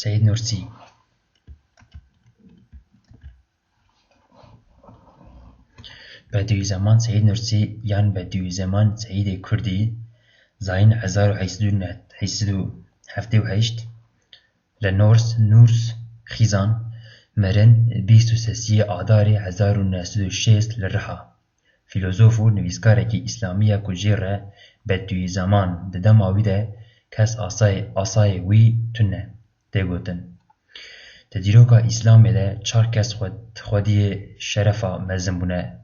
سعید نورسی Bediüzzaman Seyid Nursi yan Bediüzzaman Seyid Kurdî zayên 1878 li Nûrs Xîzan mirin 23 Adarê 1906 li Riha. Fîlozof û nivîskarekî îslamî ye ku jê re Bediüzzaman di dema wî de kes asayê wî tune tê gotin. Di dîroka Îslamê de çar kes xwediyê şerefa mezin bûne.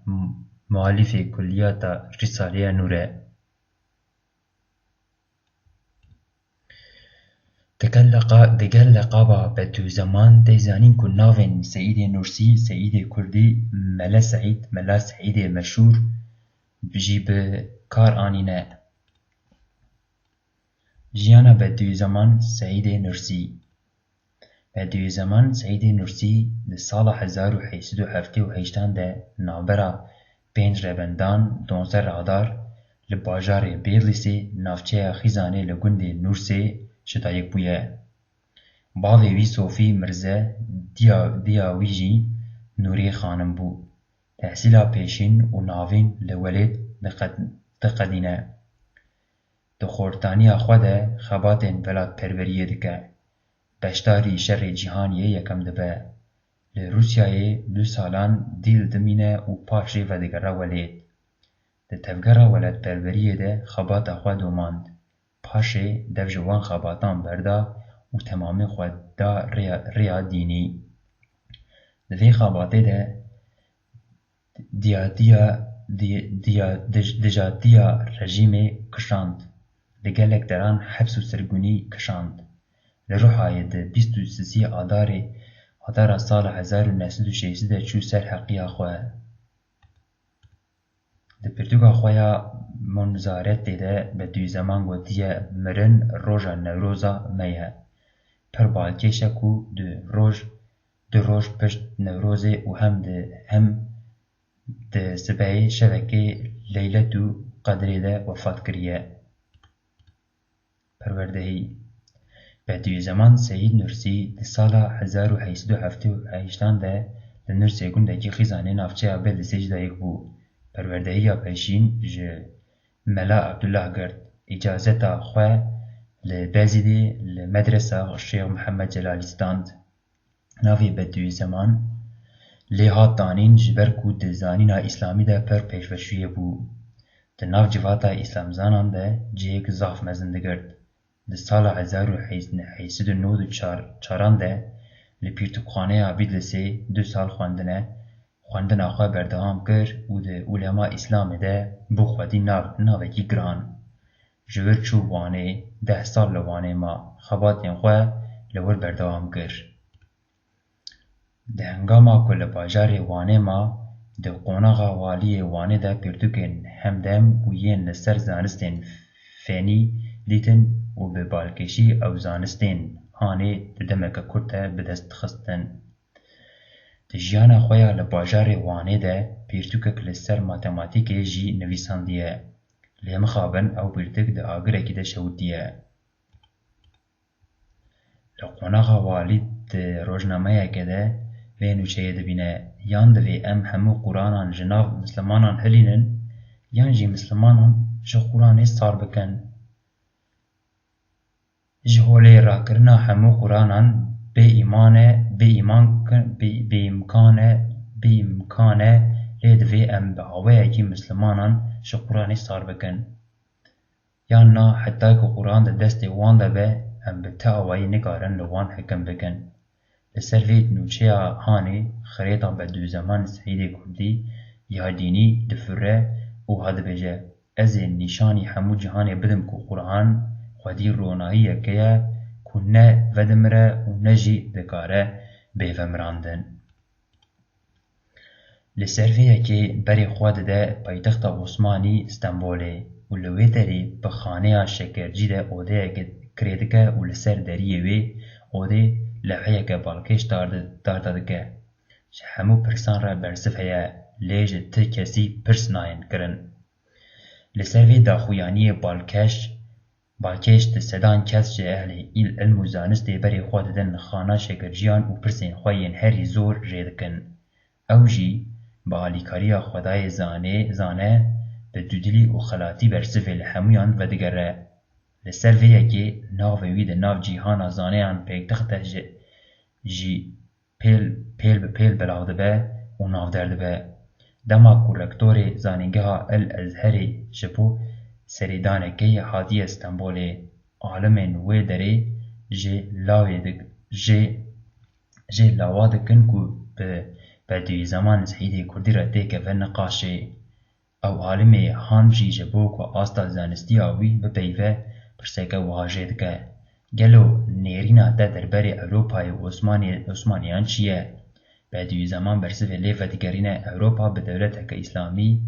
Mualîfê kulliyata Risaleya Nûr e. Digel leqaba Bediüzzaman tê zanîn ku navên Seyidê Nûrsî, Seyidê Kurdî, Mele Seîd, Mela Seîdê meşhûr jî bi kar anîne. Jiyana Bediüzzaman Seyidê Nûrsî Bediüzzaman Seyidê Nûrsî di sala 1878 de navbera pênc rebendan 12 radar li bajarê Bêrlîsê navçeya Xîzanê li gundê Nûrsê ji dayîk bûye. Bavê wî Sofî Mirze diya wî jî Nûrê xanim bû. Tehsîla pêşîn û navîn li Welêt diqedîne. Di xortaniya xwe de xebatên welatperweriyê dike. Beşdarî şerê cîhaniyê yekem dibe. Li Rûsyayê 2 salan dîl dimîne û paşê vedigera Welêt. Di tevgera welatperweriyê de xebata xwe domand. Paşê dev ji wan xebatan berda û temamê xwe da rêya dînî. Di vê xebatê de dijatiya rejîmê kişand. Li gelek deran heps û sirgûnî kişand. Li Rihayê di 23 Adara sala 1906 de çû ser heqiya xwe. Di pirtûka xwe ya munzaretê de Bediüzzaman gotiye mirin roja Newroza me ye. Pir balkêş e ku du roj pişt Newrozê û hem di sibehê şevekê Leyletû Qedrê de wefat kiriye. Perwerdehî Bediüzzaman Seyid Nûrsî di sala 1878 de li Nûrsê gundekî Xîzanê navçeya Bêrlîsê ji dayîk bû. Perwerdehiya pêşîn ji Mela Abdullah girt. Îcazeta xwe li Bezîdê li medresa Şêx Mihemed Celalî stand. Navê Bediüzzaman lê hat danîn ji ber ku di zanîna îslamî de pir pêşveçûyê bû. Di nav civata îslamzanan de cihêk zaf mezin digirt. Di sala 1894 de li Pîrtûkxaneya Bîdlîsê 2 sal xwendina xwe berdewam kir û di ulema îslamê de bû xwedî navekî giran. Ji wir çû Wanê 10 sal li Wanê ma. Xebatên xwe li wir berdewam kir. Di hengama ku li bajarê Wanê ma di qonaxa waliyê Wanê de pirtûkên hemdem û yên li ser zanistên fênî dîtin û bi balkêşî ew zanistên hanê di demeke Kurd de bi dest xistin. Di jiyana xwe ya li bajarê Wanê de pirtûkek li ser matematîkê jî nivîsandiye. Lê mixabin ew pirtûk di agirekî de şewitiye. Li qonaxa walî di rojnameyekê de vê nûçeyê dibîne yan divê em hemû Quranan ji nav mislimanan hilînin yan jî mislimanan ji Quranê sar bikin. Ji holê rakirina hemû Quranan bêîmkan e lê divê em bi awayekî mislimanan ji Quranê sar bikin. Yan na heta ku Quran di destê wan de be em bi te awayî nikarin li wan hekim bikin. Li ser vê nûçeya hanê xirêta Bediüzzaman Seyidê Kurdî ya dînî difire û hadibêje ez ê nîşanî hemû cîhanê bidim ku Quran xwedî ronahiyeke ye ku ne vedimire û ne jî dikare bêvemirandin. Li ser vê yekê berê xwe dide paytexta Osmanî Stenbolê û li wê derê bi xaneya Şekercî de odeyeke kirê dike û li ser deriyê wê odê leheyeke balkêş darda dike. Ji hemû pirsan re bersiv heye lê ji ti kesî pirs nayên kirin. Li ser vê daxuyaniyê balkêş باکیش ده سدان کس جه اهل ایل علم و زانست بری خود دن خانا شکرجیان و پرسین خواهین هری زور ریدکن. او جی با علیکاری خدای زانه به دودلی و خلاتی برسفه لحمویان و دگره. لسر ویه که ناو وید ناو جیهان زانه ان پیکتخته جی پیل به پیل بلاغده به و ناو درده به. دما کورکتور زانینگه الازهری جبو سریدانکی حادی استنبول عالم نوی داره جه لاوادکن که به دوی زمان سعیده کردی را دیگه و نقاشه او عالم هانجی جبو که آستا زانستی آوی بپیوه پرسیکه و حاجه دکه گلو نیرینا ده درباره اوروپای و عثمانیان چیه؟ به دوی زمان برسه لیفه دیگرین اوروپا به دولت که اسلامی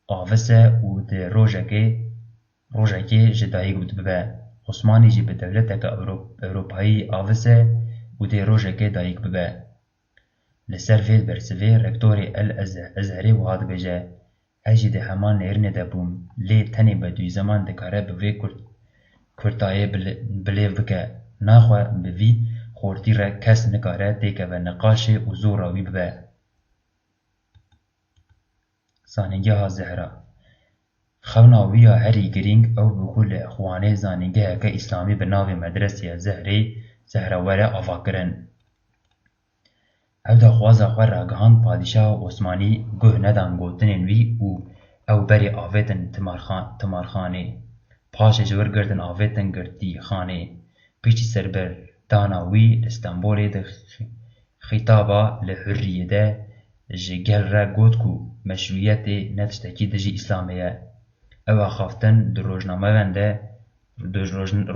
آوسه و ده روژه جدایی بود ببه عثمانی جی به دولت که اوروپایی آوسه و ده روژه دایک ببه لسر فید برسه رکتور الازهری و هاد بجه اجی ده همان نیرنه ده بوم لی تنی به دوی زمان دکاره بوی کرتایه بلیو بکه ناخواه بوی خورتی را کس نکاره دیگه و نقاشه و زوراوی ببه. زانینگه ها زهرا خوناوی هری گرینگ او بکل اخوانه زانینگه که اسلامی به ناو مدرسه زهراوره آفا کرن. او دا خوازا خواه راگهان پادشاه عثمانی گوه ندان گوتنین وی او بری آویتن تمارخانه پاش جور گردن آویتن گردی خانه پیچی سربر داناوی استانبول ده خطابا لحریه ده جگل را گوت کو مشروعیت نتشتکی ده جی اسلامیه او خافتن در روزنامه ونده در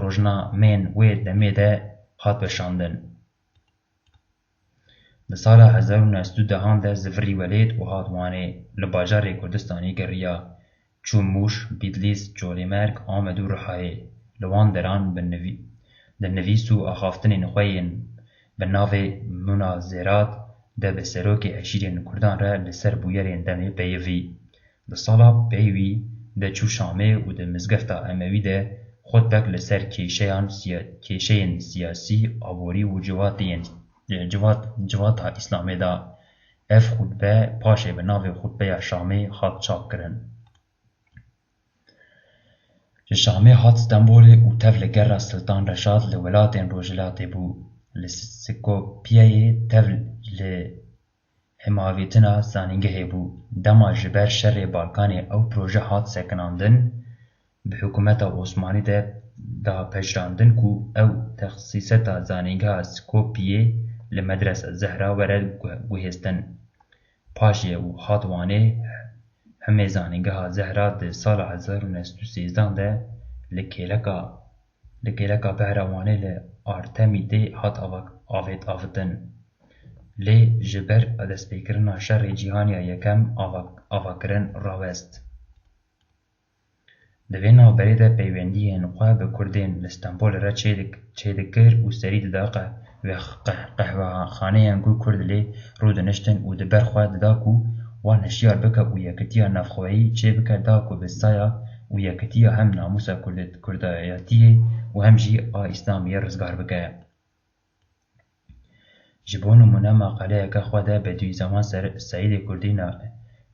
روزنامه وی دمه ده هات بشاندن. ده سال 1902 ده زفری ولید و هاتوانه لباجار کردستانی گریا چون موش، بیدلیس، جولیمرگ آمد و رحایه لوان دران در نویس و آخافتن نخوین به ناو مناظرات ده به سروک اشیرین کردان را لسر بویرین دمه بیوی. ده سالا بیوی ده چو شامه و ده مزگفتا اموی ده خود بک لسر کیشین سیاسی آبوری و جوات اسلامی دا اف خطبه پاشه به ناو خطبه شامه خط چاپ کرن. شامه هات استنبول و تفل گر سلطان رشاد لولاتین روجلات بو لسکوپیه تفل لحماویتنا زانینگه بو دما جبر شر بالکانی او پروژه هات سکناندن به حکومت عثمانی دا پجراندن کو او تخصیصتا زانینگه سکوپیه لمدرسه زهرا ورد گوهستن پاشه و هاتوانه همه زانینگه زهرا ده سال 1913 ده لکیلکا بهروانه لارتمی ده هات آفتن لی جبر دست بیکرنا شر جیهانی یکم آواکرن راوست. دوینا بریده پیوندی نقوه به کردین لستنبول را چیدکر و سرید داقه و قهوه خانه انگو کرد لی رو دنشتن و دبر خواه داکو و نشیار بکه و یکتیا نفخوهی چه بکه داکو بستایا و یکتیا هم ناموسا کردایاتیه و هم جی اسلامی رزگار بکه. جبونو منه مقاله که خواده به دوی زمان سعید کردی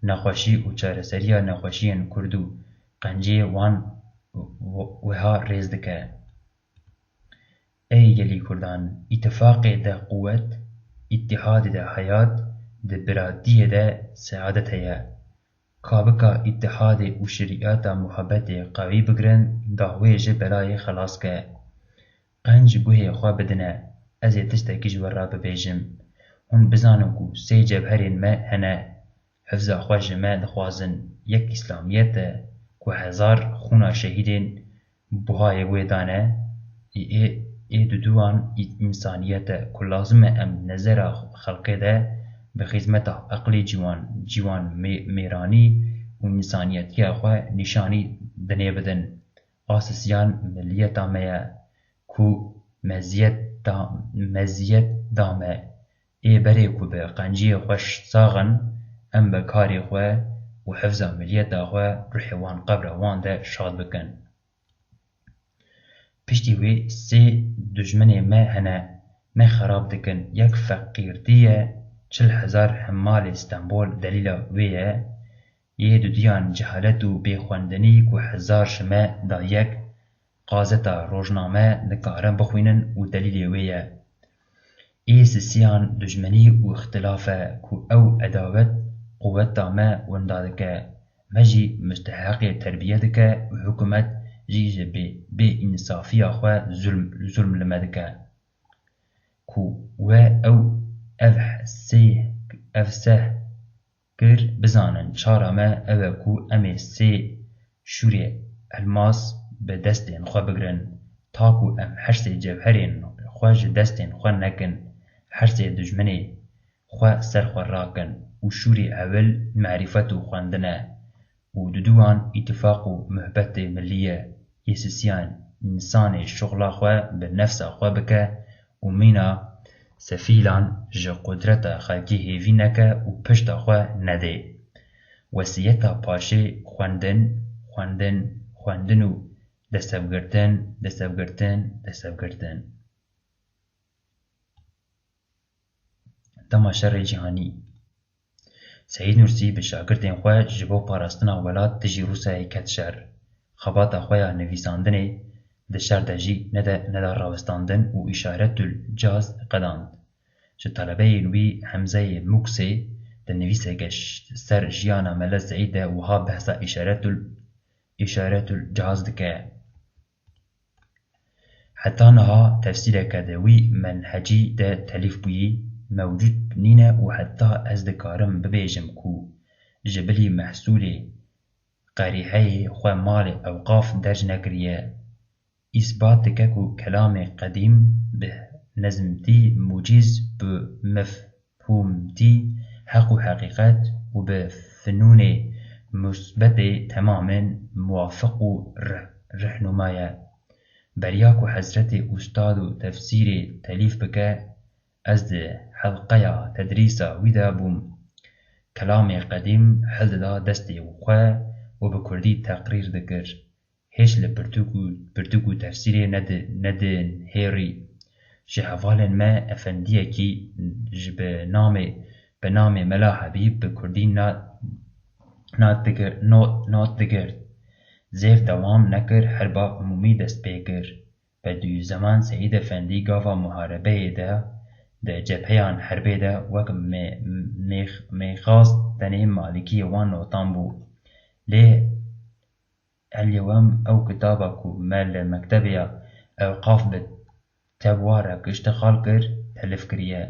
نخوشی و چارسریا نخوشی کردو قنجی وان وها ریز دکه. ای گلی کردان اتفاق ده قوت اتحاد ده حیات ده برادی ده سعادت هیا کابکا اتحاد و شریعت محبت قوی بگرن دعویج بلای خلاص که قنج گوه خواه بدنه از تشتکی جور ببیجم هون بزانم کو سی جبهرین ما هنه حفظ خواج ما دخوازن یک اسلامیت کو 1000 خونا شهیدین بهای ویدانه ای دوان انسانیت کو لازم ام نظر خلقه ده به خدمت عقلی جوان میرانی و انسانیتی خواه نشانی دنه بدن آساسیان ملیت آمه کو مزیت دامه ای بره کو به قنجی خوش ساغن ام به کاری خواه و حفظ ملیت خواه روح وان قبر وان ده شاد بکن. پشتی وی سه دجمنی ما هنه ما خراب دکن یک فقیردیه 40,000 حمال استانبول دلیلا ویه یه دودیان جهالت و بیخواندنی که 1000 شمه دا یک قازتا روزنامه دکارن بخوینن و دلیل ویه ای سیان دجمنی و اختلافه که او اداوت قوتا ما وندادکه مجی مستحق تربیه دکه و حکومت جیج بی انصافی آخواه ظلم لمدکه که و او اف سه کر بزانن چارا ما او که امی سه شوری الماس به دستین خواه بگرن تاکو ام حرس جوهرین خواه دستین خواه نکن حرس دجمنی خواه سر خواه راکن و شوری اول معرفت و خواندنه و دودوان اتفاق و محبت ملیه یسیسیان انسان شغلا خواه به نفس خواه بکه و مینا سفیلان جه قدرت خلقی هیوی نکه و پشت خواه نده وسیعتا پاشه خواندن و دستفگرتن دما شر جهانی سعید نورسی به شاگردین خواه جبو پاراستنا ولات دجی روسای کت شر خباتا خواه نویساندنه ده شر دجی نده راوستاندن و اشارت الجاز قداند چه طلبه نوی حمزه مکسی ده نویسه گشت سر جیانا ملا سعیده و ها بحثا اشارت الجاز دکه حتی نها تفسیر کدوی منهجی ده تلیف بویی موجود نینه و حتی از دکارم ببیجم کو جبلی محصولی قریحه خواه مال اوقاف درج نکریه اثبات دکه کو کلام قدیم به نظمتی موجز به مفهومتی حق و حقیقت و به فنون مثبت تماما موافق و رهنمایه بریاک و حضرت استاد و تفسیر تلیف بکه از ده حلقه تدریسا ویدا بوم کلام قدیم حل دا دستی وخواه و به کردی تقریر دکر هیچ لپرتوکو تفسیر ندن هیری جهوال ما افندیه کی به نام ملا حبیب به کردی نات دگر زیف دوام نکر حربا عمومی دست بکر به دوی زمان سعید افندی گاوا محاربه ده جبهیان حربه ده وک میخواست دنه مالکی وان نوتان بو لی اليوم او کتابا کو مال مکتبیا اوقاف به تبواره اشتغال کر تلف کریه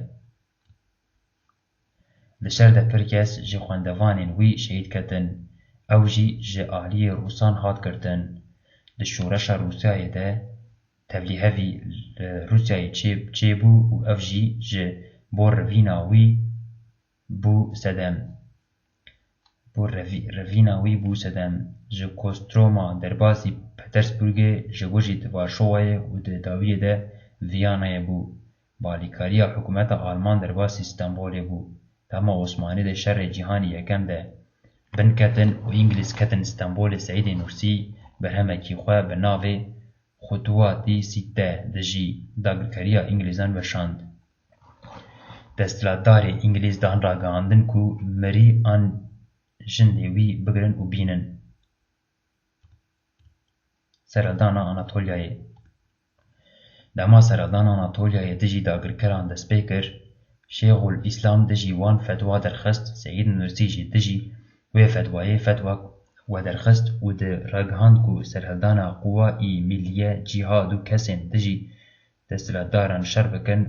ده شر ده پرکس جی خواندوانین وی شهید کتن او جی آلی روسان هات کردن ده شورش روسیای ده تبلیغی روسیای چه بو و اف جی بور رویناوی بو سدم جه کوستروما دربازی پترسبورگ جه گوشید وارشوه و ده داویه ده ویانای بو بالیکاریا حکومت آلمان درباسی استانبول بو تاما عثمانی ده شر جهانی یکم ده بن کتن و انگلیس کتن استانبول سعید نورسی برهمه کی خواه به ناوه خطواتی سیده دجی داگرکاریا انگلیزان وشاند دستلاتدار انگلیز دان را گاندن کو مری آن جندوی بگرن و بینن سرالدان آناتولیای دما سرالدان آناتولیای دجی داگرکران دست بکر شیخ الاسلام دجی وان فتوا درخست سعید نورسی جی دجی و فتوا و درخست و ده رگهاند کو سرهدان قوا ای ملیه جهاد و کسین دجی دستلاتداران شر بکن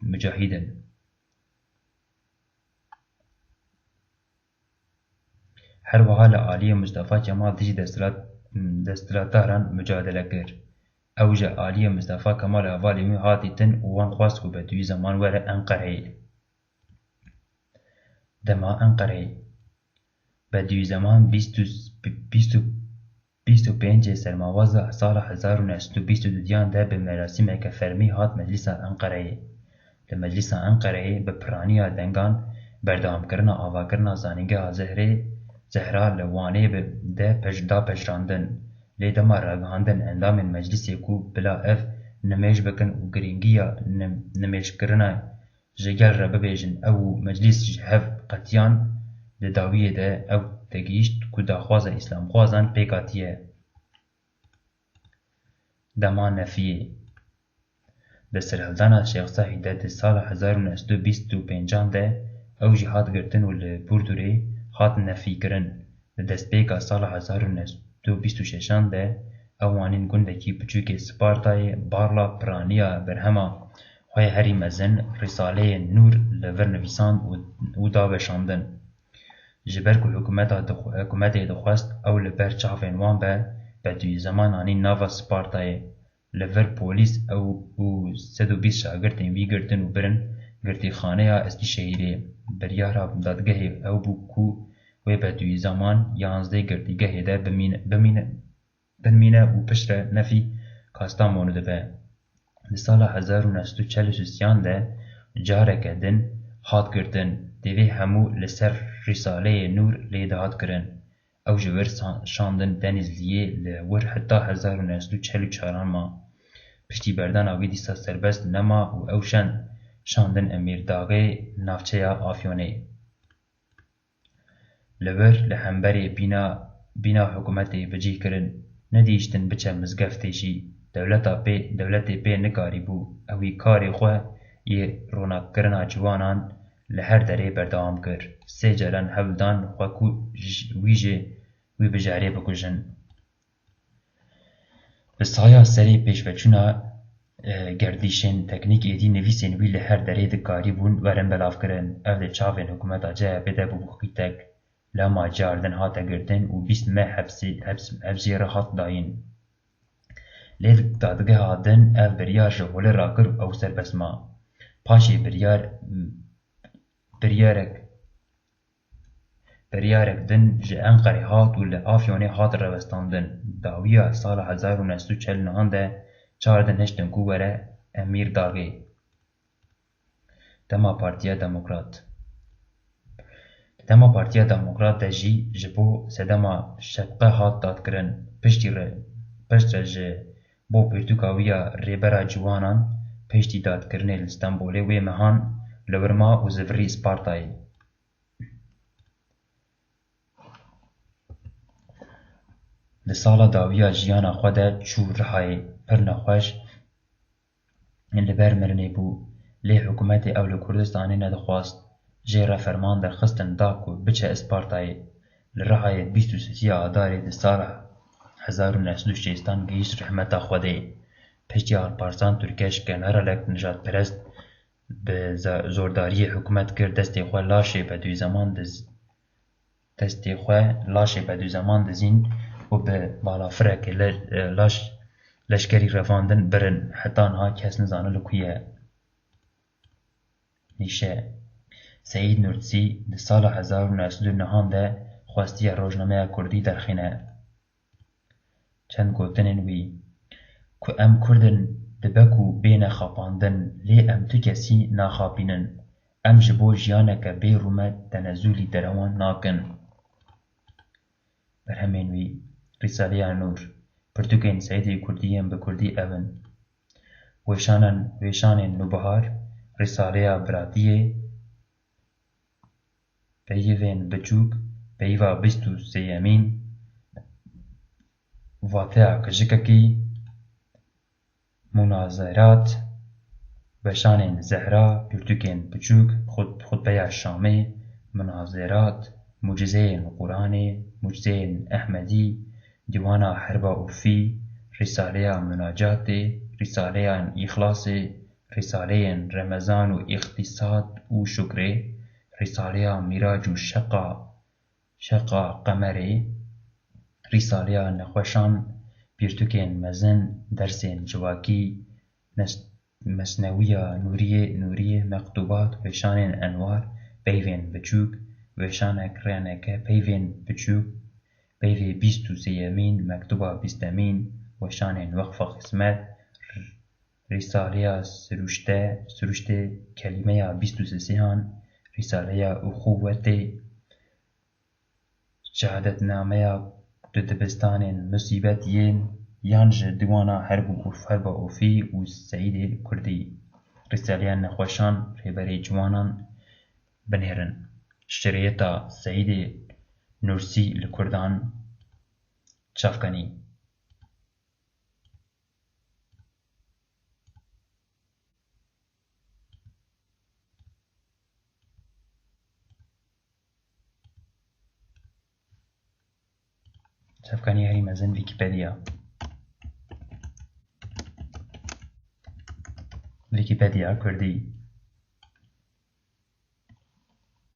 مجاهدن هر وحال عالی مصطفى کمال دجی دستلاتداران مجادله کر اوجه عالی مصطفى کمال اوالی می هاتی تن وان خواست کو بدوی زمان وره انقره دما انقره بدوی زمان 25 سرماوازه سال 1922 ده به مراسم که فرمی هات مجلس انقره لمجلس انقره به پرانیا دنگان بردام کرنا آوا کرنا زانگه زهرا لوانه ده پجراندن لی دما راگهاندن اندام مجلسی کو بلا اف نمیش بکن و گرینگیا نمیش کرنا جگل را ببیجن او مجلس جهف قطیان ده داویه ده او تگیشت کو داخواز اسلام خوازان پیکاتیه دما نفیه ده سرهلدانا شیخ ساحیده ده سال 1925 ده او جهاد گرتن و لبوردوری هات نفی کرن ده دست پیکا سال 1926 ده اوانین گندکی بچوک سپارتای بارلا پرانیا برهما خواه هری مزن رساله نور لور نویسان و داوشاندن جبر که حکومت دخواست او لبر چافین وان به دوی زمانانی ناوا سپارتای لور پولیس او 120 شاگردین وی گرتن و برن گرتی خانه استی شهیره بریارا دادگه او بو کو و به دوی زمان 11 گرتیگه ده بمینه و پشت نفی کاستامونو ده به لسال 1943 ده جارک دن هات گرتن دوی همو لسر رساله نور لیده هات کرن او جور شاندن دنیزلیه لور حتی 1944 ما پشتی بردن آوی دیسا سربست نما و او شاندن امیر داغه نافچه آفیونه لور لحنبری بینا حکومت بجی کرن ندیشتن بچه مزگفتشی دولت پی نکاری بو اوی کاری خواه یه روناک کرنا جوانان لهر دره بردوام کر سه جلن هولدان خواه کو وی بجاره بکجن بسایا سری پیشوچونا گردیشن تکنیک ایدی نویسین وی لهر دره دکاری بون ورن بلاف کرن او ده چاوین حکومت آجه بده ببخی تک لما جاردن هاتا گردن و 20 مه حبسی را هات داین لید دادگه هادن او بریار جهوله را کر او سر بسما پاشی بریارک دن جه انقری هات و لآفیونه هات روستاندن داویا سال 1949 ده چاردن هشتن کو وره امیر داغی دما پارتیا دموکرات ده جی جبو سدما شبقه هات داد کرن پشت جه بو پرتوکاویا ریبرا جوانان پشتی داد کرنه لستنبوله وی مهان لورما و زفری سپارتای لسالا داویا جیانا خوده چو رهای پر نخوش لبر مرنه بو لی حکومت اول کردستانی ندخواست جیرا فرمان در خستن داکو بچه اسپارتای لرهای 23 آداری لسالا 1960 گیش رحمتا خوده پشتی آلپارسان ترکش کنار لک نجات پرست به زورداری حکومت کرد دستی خواه لاشه به دوی زمان دزین و به بالافره که لشکری رفاندن برن حتی آنها کس نزانه لکویه نیشه سعید نورسی ده سال 1909 ده خواستی روزنامه کردی درخینه چند گوتنین وی که ام کردن دبکو بین خاپاندن لی ام تو کسی ناخاپینن ام جبو جیانک بی رومت تنزولی دروان ناکن برهمین وی رساله نور پرتوکین سعیدی کردیم به کردی اون ویشانن نوبهار رساله براتیه پیوین بچوک پیوا 23 واقعا کجککی مناظرات وشان زهرا پرتوکین بچوک خطبه شامی مناظرات معجزه قرآن معجزه احمدی دیوانا حرب عرفی رساله مناجات رساله اخلاص رساله رمضان و اقتصاد و شکر رساله میراج و شقا قمری رساله نخوشان پیرتوکین مزن درسین جواکی مسنویه نوریه مکتوبات وشان انوار پیوین بچوک وشان کرانکه پیوین بچوک پیوی 23 مکتوبه 20 وشان وقف قسمت رساله سروشته کلمه 23 رساله اخوت شهادت نامه di dibistanên musîbet yên yan ji dîwana herba ofî û Seîdê Kurdî Rîstaliya nexweşan rêberê ciwanan binêrin. Şirêta Seîdê Nûrsî li Kurdan çavkanî. Çavkanî herî mezin Wîkîpedia. Wîkîpedia Kurdî